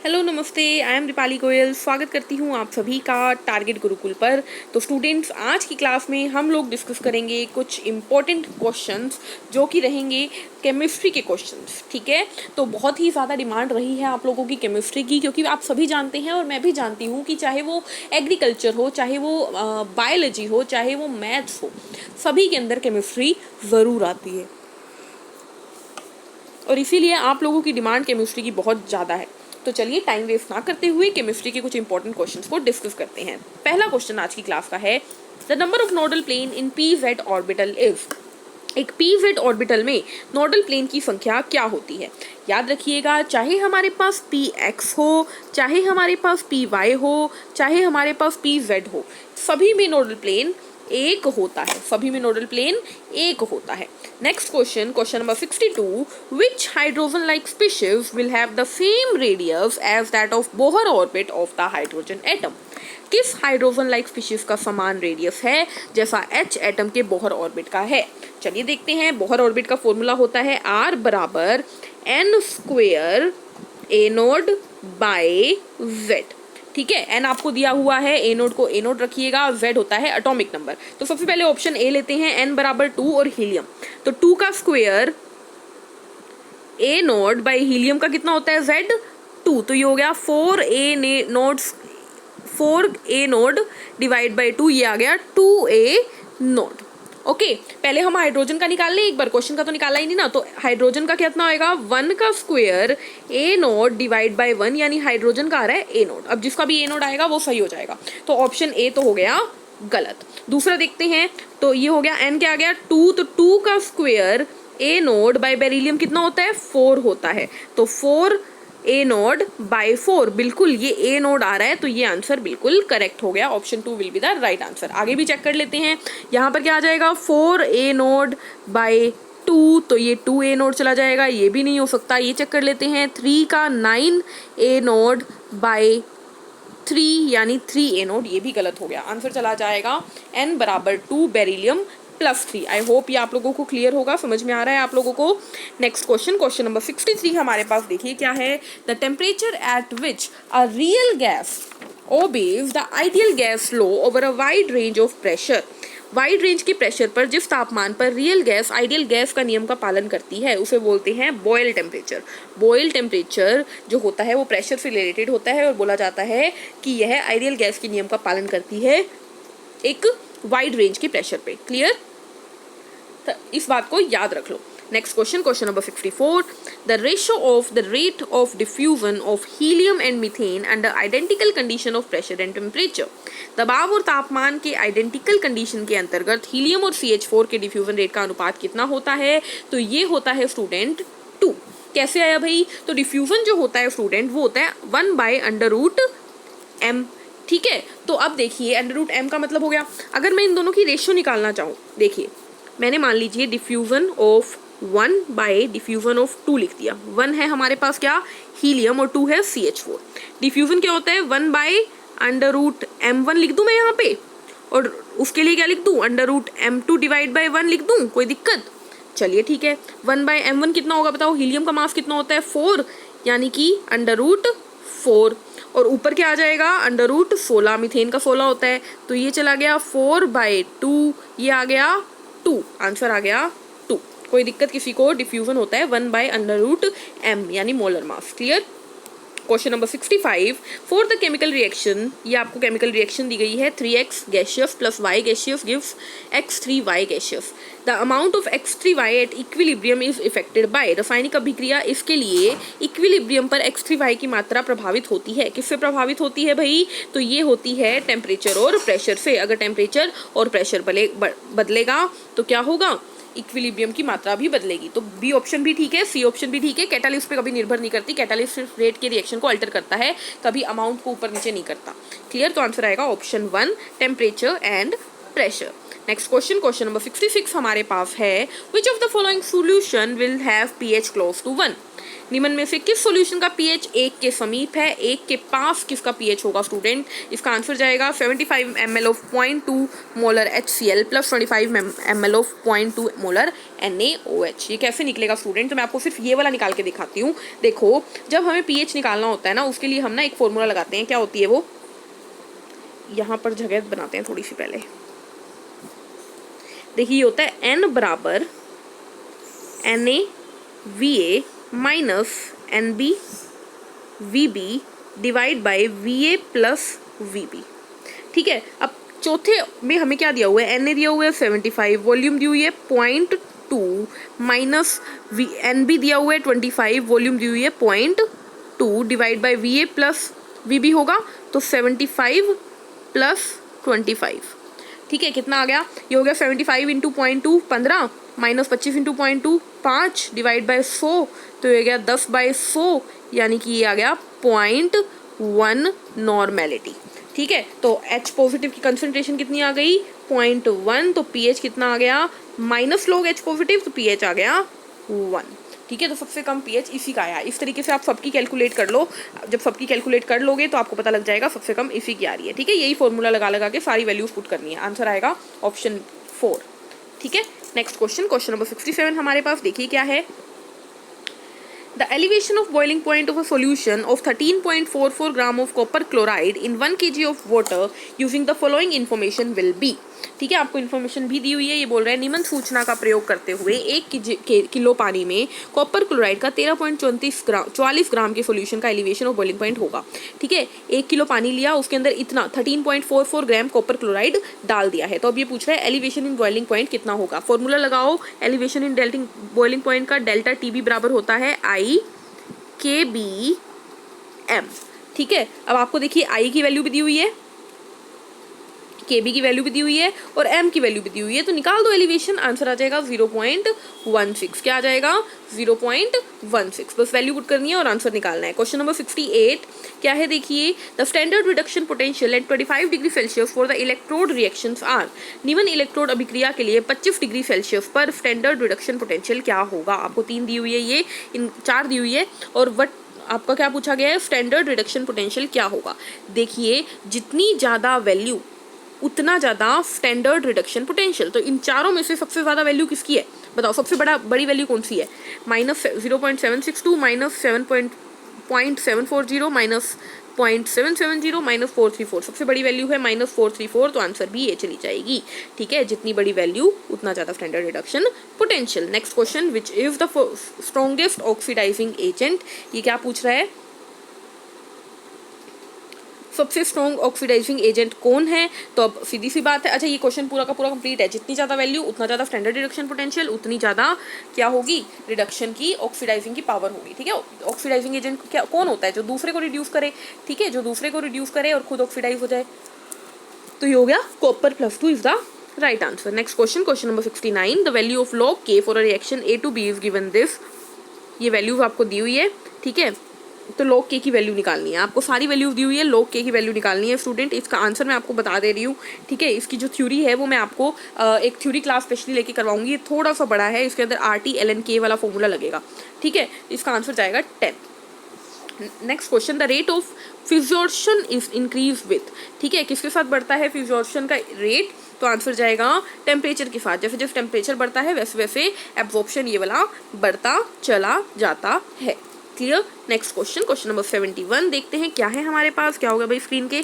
Hello नमस्ते, I am Deepali Goyal. स्वागत करती हूँ आप सभी का टारगेट गुरुकुल पर। तो स्टूडेंट्स, आज की क्लास में हम लोग डिस्कस करेंगे कुछ इम्पोर्टेंट क्वेश्चंस जो कि रहेंगे केमिस्ट्री के क्वेश्चंस। ठीक है, तो बहुत ही ज़्यादा डिमांड रही है आप लोगों की केमिस्ट्री की, क्योंकि आप सभी जानते हैं और मैं भी जानती हूँ कि चाहे वो एग्रीकल्चर हो, चाहे वो बायोलॉजी हो, चाहे वो मैथ्स हो, सभी के अंदर केमिस्ट्री ज़रूर आती है और इसीलिए आप लोगों की डिमांड केमिस्ट्री की बहुत ज़्यादा है। तो चलिए टाइम वेस्ट ना करते हुए केमिस्ट्री के कुछ इंपॉर्टेंट क्वेश्चंस को डिस्कस करते हैं। पहला क्वेश्चन आज की क्लास का है, the number of nodal plane in P Z orbital is. एक पी जेड ऑर्बिटल में नोडल प्लेन की संख्या क्या होती है? याद रखिएगा, चाहे हमारे पास पी एक्स हो, चाहे हमारे पास पी वाई हो, चाहे हमारे पास पी जेड हो, सभी में नोडल प्लेन एक होता है, सभी में नोडल प्लेन एक होता है। Next question, question number 62, which hydrogen like species will have the same radius as that of Bohr orbit of the hydrogen atom? किस हाइड्रोजन लाइक स्पीशीज का समान रेडियस है जैसा H एटम के बोहर ऑर्बिट का है? चलिए देखते हैं। बोहर ऑर्बिट का फॉर्मूला होता है R बराबर n स्क्वेयर ए नोड बाय जेड। ठीक है, एन आपको दिया हुआ है, ए नोड को ए नोड रखिएगा, जेड होता है एटॉमिक नंबर। तो सबसे पहले ऑप्शन ए लेते हैं, एन बराबर 2 और हीलियम, तो 2 का square A node by helium का कितना होता है जेड 2, तो ये हो गया 4 ए नोड डिवाइड बाई 2, ये आ गया 2 ए नोड। ओके, पहले हम हाइड्रोजन का निकाल लें एक बार, क्वेश्चन का तो निकाला ही नहीं ना। तो हाइड्रोजन का कितना होएगा, 1 का square A node divide by 1, यानी हाइड्रोजन का आ रहा है ए नोड। अब जिसका भी ए नोड आएगा वो सही हो जाएगा, तो ऑप्शन ए तो हो गया गलत। दूसरा देखते हैं, तो ये हो गया एन क्या आ गया 2, तो 2 का स्क्वायर ए नोड बाय बेरिलियम कितना होता है 4 होता है, तो 4 ए नोड बाय 4, बिल्कुल ये ए नोड आ रहा है, तो ये आंसर बिल्कुल करेक्ट हो गया। Option 2 will be the right answer. आगे भी चेक कर लेते हैं, यहाँ पर क्या आ जाएगा 4 ए नोड बाय 2, तो ये 2 ए नोड चला जाएगा, ये भी नहीं हो सकता। ये चेक कर लेते हैं, 3 का 9 ए नोड बाय 3, यानी 3 ए नोड, ये भी गलत हो गया। आंसर चला जाएगा एन बराबर 2 बेरिलियम प्लस 3। आई होप ये आप लोगों को क्लियर होगा, समझ में आ रहा है आप लोगों को। नेक्स्ट क्वेश्चन, क्वेश्चन नंबर 63 हमारे पास देखिए क्या है, the temperature at which a real gas obeys the ideal gas law over a wide range of pressure. Wide range के प्रेशर पर जिस तापमान पर रियल गैस आइडियल गैस का नियम का पालन करती है उसे बोलते हैं बॉयल टेम्परेचर। बॉयल टेम्परेचर जो होता है वो प्रेशर से रिलेटेड होता है और बोला जाता है कि यह आइडियल गैस के नियम का पालन करती है एक वाइड रेंज के प्रेशर पे। क्लियर, तो इस बात को याद रख लो। Next question, question number 64, the ratio of the rate of diffusion of helium and methane under identical condition of pressure and temperature. दबाव और तापमान के आइडेंटिकल कंडीशन के अंतर्गत हीलियम और CH4 के डिफ्यूजन रेट का अनुपात कितना होता है? तो ये होता है स्टूडेंट 2। कैसे आया भाई? तो डिफ्यूजन जो होता है स्टूडेंट वो होता है 1/√m। ठीक है, तो अब देखिए √m का मतलब हो गया, अगर मैं इन दोनों की रेशियो निकालना चाहूँ, देखिए मैंने मान लीजिए diffusion of 1 bye diffusion of 2 लिख दिया। 1 है हमारे पास क्या, हीलियम, और 2 है CH4। डिफ्यूजन क्या होता है 1/√m1 लिख दूं मैं यहाँ पे, और उसके लिए क्या लिख दूं, √m2 डिवाइड बाय 1 लिख दूं, कोई दिक्कत? चलिए ठीक है, 1/m1 कितना होगा बताओ, हीलियम का मास कितना होता है 4, यानी कि √4, और ऊपर क्या आ जाएगा √16, मीथेन का 16 होता है, तो ये चला गया 4/2, ये आ गया 2, आंसर आ गया 2। कोई दिक्कत किसी को? डिफ्यूजन होता है 1/√m, यानी molar mass. Clear. Question number 65, for the chemical reaction, ये आपको केमिकल रिएक्शन दी गई है, 3x gaseous plus y gaseous gives x3y gaseous. The amount of x3y at equilibrium is affected by. रासायनिक अभिक्रिया इसके लिए इक्विलिब्रियम पर x3y की मात्रा प्रभावित होती है। किससे प्रभावित होती है भाई? तो ये होती है टेम्परेचर और प्रेशर से। अगर टेम्परेचर और प्रेशर बदलेगा तो क्या होगा, इक्विलिब्रियम की मात्रा भी बदलेगी। तो बी ऑप्शन भी ठीक है, सी ऑप्शन भी ठीक है। कैटालिस्ट पे कभी निर्भर नहीं करती, कैटालिस्ट सिर्फ रेट के रिएक्शन को अल्टर करता है, कभी अमाउंट को ऊपर नीचे नहीं करता। क्लियर, तो आंसर आएगा option 1, temperature and pressure. Next question, question number 66 हमारे पास है, which of the following solution will have pH close to 1। निम्न में से किस सॉल्यूशन का पीएच 1 के समीप है, 1 के पास किसका पीएच होगा स्टूडेंट? इसका आंसर जाएगा 75 ml of 0.2 molar HCl plus 25 ml of 0.2 molar NaOH। ये कैसे निकलेगा स्टूडेंट? तो मैं आपको सिर्फ ये वाला निकाल के दिखाती हूँ। देखो, जब हमें पीएच निकालना होता है ना, उसके लिए हम ना एक फॉर्मूला लगाते हैं। क्या होती है वो? यहाँ पर जगह बनाते हैं थोड़ी सी पहले। देखिए, ये होता है n बराबर NaVA minus NbVb divide by VA plus VB। ठीक है, अब चौथे में हमें क्या दिया हुआ है? Na दिया हुआ है 75, वॉल्यूम दी हुई है 0.2 माइनस Nb दिया हुआ है 25, वॉल्यूम दी हुई है 0.2 divide by VA plus VB होगा तो 75 प्लस 25। ठीक है, कितना आ गया? ये हो गया 75 into 0.2 15 minus 25 into 0.2 5 divide by 100 तो ये गया 10/100, यानी कि ये आ गया 0.1 नॉर्मेलिटी। ठीक है, तो H पॉजिटिव की कंसंट्रेशन कितनी आ गई? 0.1। तो पीएच कितना आ गया? माइनस लोग H पॉजिटिव तो पीएच आ गया 1। ठीक है, तो सबसे कम पीएच इसी का आया। इस तरीके से आप सबकी कैलकुलेट कर लो। जब सबकी कैलकुलेट कर लोगे तो आपको पता लग जाएगा सबसे कम इसी की आ रही है। ठीक है, यही फॉर्मूला लगा लगा के सारी वैल्यूज पुट करनी है। आंसर आएगा ऑप्शन 4। ठीक है, नेक्स्ट क्वेश्चन नंबर 67 हमारे पास। देखिए क्या है। The elevation of boiling point of a solution of 13.44 gram of copper chloride in 1 kg of water using the following information will be। ठीक है, आपको इन्फॉर्मेशन भी दी हुई है। ये बोल रहा है निम्न सूचना का प्रयोग करते हुए 1 किलो पानी में कॉपर क्लोराइड का 13.44 ग्राम के सॉल्यूशन का एलिवेशन ऑफ बॉइलिंग पॉइंट होगा। ठीक है, 1 किलो पानी लिया, उसके अंदर इतना 13.44 ग्राम कॉपर क्लोराइड डाल दिया है। तो अब ये पूछ रहा है एलिवेशन इन बॉइलिंग पॉइंट कितना होगा। फॉर्मूला लगाओ एलिवेशन इन बॉइलिंग पॉइंट का। डेल्टा टीबी बराबर होता है IKBM। ठीक है, अब आपको देखिए आई की वैल्यू भी दी हुई है, KB की वैल्यू भी दी हुई है और M की वैल्यू भी दी हुई है। तो निकाल दो एलिवेशन। आंसर आ जाएगा 0.16। क्या आ जाएगा? 0.16। बस वैल्यू पुट करनी है और आंसर निकालना है। क्वेश्चन नंबर 68 क्या है? देखिए, the standard reduction potential at 25 degree Celsius for the electrode reactions are. निम्न इलेक्ट्रोड अभिक्रिया के लिए 25 डिग्री सेल्सियस पर स्टैंडर्ड रिडक्शन पोटेंशियल क्या होगा? आपको 3 दी हुई है, ये इन 4 दी हुई है और आपका क्या पूछा गया है? स्टैंडर्ड रिडक्शन पोटेंशियल क्या होगा। देखिए, जितनी ज़्यादा वैल्यू उतना ज़्यादा स्टैंडर्ड रिडक्शन पोटेंशियल। तो इन चारों में से सबसे ज़्यादा वैल्यू किसकी है? बताओ, सबसे बड़ी वैल्यू कौन सी है? Minus 0.762 minus 7.740 minus 0.770 minus 434। सबसे बड़ी वैल्यू है माइनस 434, तो आंसर भी ये चली जाएगी। ठीक है, जितनी बड़ी वैल्यू उतना ज़्यादा standard reduction potential. Next question, which is the strongest oxidising agent. ये क्या पूछ रहा है? सबसे स्ट्रॉन्ग ऑक्सीडाइजिंग एजेंट कौन है? तो अब सीधी सी बात है। अच्छा, ये क्वेश्चन पूरा का पूरा कंप्लीट है। जितनी ज़्यादा वैल्यू उतना ज़्यादा स्टैंडर्ड रिडक्शन पोटेंशियल, उतनी ज़्यादा क्या होगी? रिडक्शन की ऑक्सीडाइजिंग की पावर होगी। ठीक है, ऑक्सीडाइजिंग एजेंट क्या कौन होता है? जो दूसरे को रिड्यूस करे। ठीक है, जो दूसरे को रिड्यूस करे और खुद ऑक्सीडाइज हो जाए। तो ये हो गया copper +2 is the right answer. Next question number 69, the value of log K for a reaction A to B is given this. ये वैल्यूज आपको दी हुई है। ठीक है, तो log K की वैल्यू निकालनी है। आपको सारी वैल्यूज दी हुई है, log K की वैल्यू निकालनी है स्टूडेंट। इसका आंसर मैं आपको बता दे रही हूँ। ठीक है, इसकी जो थ्योरी है वो मैं आपको एक थ्योरी क्लास स्पेशली लेके करवाऊंगी। ये थोड़ा सा बड़ा है, इसके अंदर RT ln K वाला फॉर्मूला लगेगा। ठीक है, इसका आंसर जाएगा 10। Next question, the rate of physisorption is increase with. ठीक है, किसके साथ बढ़ता है फिजॉर्शन का रेट? तो आंसर जाएगा टेम्परेचर के साथ। जैसे जैसे टेम्परेचर बढ़ता है वैसे वैसे एब्जॉर्प्शन ये वाला बढ़ता चला जाता है। क्लियर? नेक्स्ट क्वेश्चन नंबर 71 देखते हैं क्या है हमारे पास। क्या होगा भाई स्क्रीन के?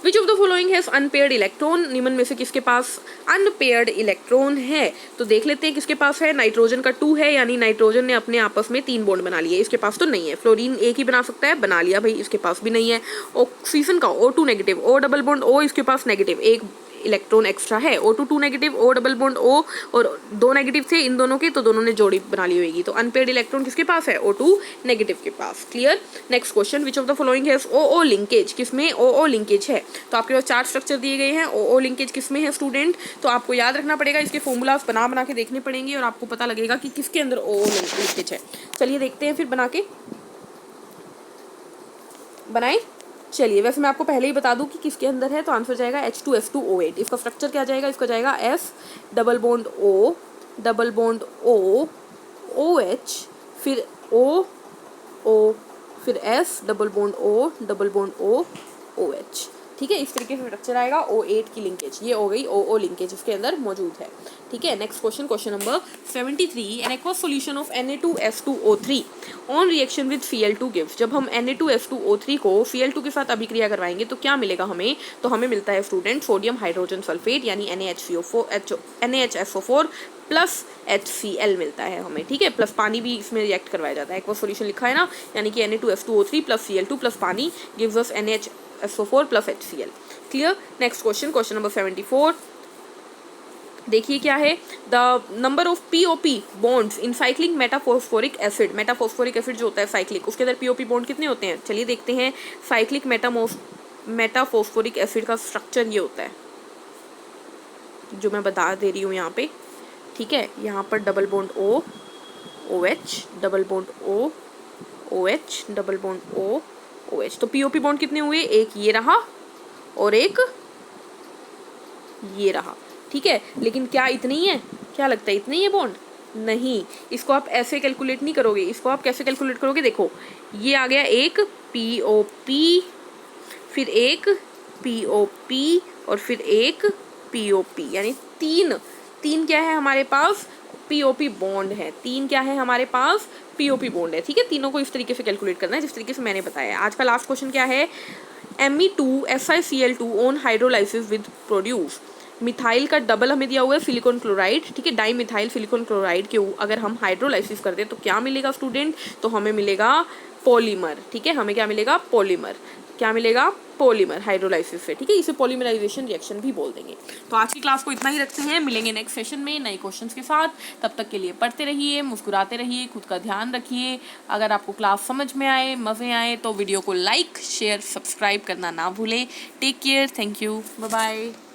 विच of the following has unpaired electron. निम्न में से किसके पास अनपेयर्ड इलेक्ट्रॉन है? तो देख लेते हैं किसके पास है। नाइट्रोजन का 2 है, यानी नाइट्रोजन ने अपने आपस में 3 बॉन्ड बना लिए। इसके पास तो नहीं है। फ्लोरीन एक ही बना सकता है, बना लिया भाई, इसके पास भी नहीं है। ऑक्सीजन का O2 negative, O double bond O, इसके पास नेगेटिव, एक इलेक्ट्रॉन एक्स्ट्रा है। O2 2 negative, O double bond O और 2 नेगेटिव थे इन दोनों के, तो दोनों ने जोड़ी बना ली होगी। तो अनपेयर्ड इलेक्ट्रॉन किसके पास है? O2 नेगेटिव के पास। Clear? Next question, which of the following has OO linkage. किसमें OO लिंकेज है? तो आपके पास 4 स्ट्रक्चर दिए गए हैं। OO लिंकेज किसमें है स्टूडेंट? तो आपको याद रखना पड़ेगा, इसके फॉर्मूलाज बना के देखने पड़ेंगे और आपको पता लगेगा कि किसके अंदर OO लिंकेज है। चलिए देखते हैं, फिर बना के बनाए। चलिए, वैसे मैं आपको पहले ही बता दूं कि किसके अंदर है। तो आंसर जाएगा H2S2O8। इसका स्ट्रक्चर क्या जाएगा? इसका जाएगा S double bond O double bond O OH फिर O O, फिर S, double bond O, double bond O, OH। ठीक है, इस तरीके से स्ट्रक्चर आएगा। O8 की लिंकेज, ये हो गई OO लिंकेज इसके अंदर मौजूद है। ठीक है, next question, question number 73, an aqueous solution of Na2F2O3 on reaction with Cl2 gives. जब हम Na2F2O3 को Cl2 के साथ अभिक्रिया करवाएंगे तो क्या मिलेगा हमें? तो हमें मिलता है स्टूडेंट सोडियम हाइड्रोजन सल्फेट यानी NaHFO4 प्लस HCl मिलता है हमें। ठीक है, प्लस पानी भी इसमें रिएक्ट करवाया जाता है। एक्वस सॉल्यूशन लिखा है ना, यानी कि Na2F2O3 प्लस Cl2 प्लस पानी gives us NaHFO4 plus HCl। Clear. Next question, question number 74, देखिए क्या है। The number of POP bonds in cyclic metaphosphoric acid. Metaphosphoric acid जो होता है साइक्लिक, उसके अंदर POP बॉन्ड कितने होते हैं? चलिए देखते हैं। साइक्लिक मेटाफॉस्फोरिक एसिड का स्ट्रक्चर ये होता है जो मैं बता दे रही हूँ यहाँ पे। ठीक है, यहाँ पर double bond O OH, double bond O OH, double bond O OH। तो POP बॉन्ड कितने हुए? एक ये रहा और एक ये रहा। ठीक है, लेकिन क्या इतने ही है? क्या लगता है इतने ही है बॉन्ड? नहीं, इसको आप ऐसे कैलकुलेट नहीं करोगे। इसको आप कैसे कैलकुलेट करोगे? देखो, ये आ गया एक POP, फिर एक POP और फिर एक POP, यानी तीन क्या है हमारे पास? POP बॉन्ड है। तीन क्या है हमारे पास? POP बॉन्ड है। ठीक है, तीनों को इस तरीके से कैलकुलेट करना है जिस तरीके से मैंने बताया। आज का लास्ट क्वेश्चन क्या है? Me2SiCl2 on hydrolysis with produce. Methyl का डबल हमें दिया हुआ है सिलिकॉन क्लोराइड। ठीक है, डाई मिथाइल सिलिकॉन क्लोराइड के अगर हम हाइड्रोलाइसिस करते हैं तो क्या मिलेगा स्टूडेंट? तो हमें मिलेगा पॉलीमर। ठीक है, हमें क्या मिलेगा? पॉलीमर। क्या मिलेगा? पॉलीमर हाइड्रोलाइसिस से। ठीक है, इसे पॉलीमराइजेशन रिएक्शन भी बोल देंगे। तो आज की क्लास को इतना ही रखते हैं, मिलेंगे नेक्स्ट सेशन में नए क्वेश्चंस के साथ। तब तक के लिए पढ़ते रहिए, मुस्कुराते रहिए, खुद का ध्यान रखिए। अगर आपको क्लास समझ में आए, मज़े आए तो वीडियो को लाइक शेयर सब्सक्राइब करना ना भूलें। Take care, thank you, bye bye.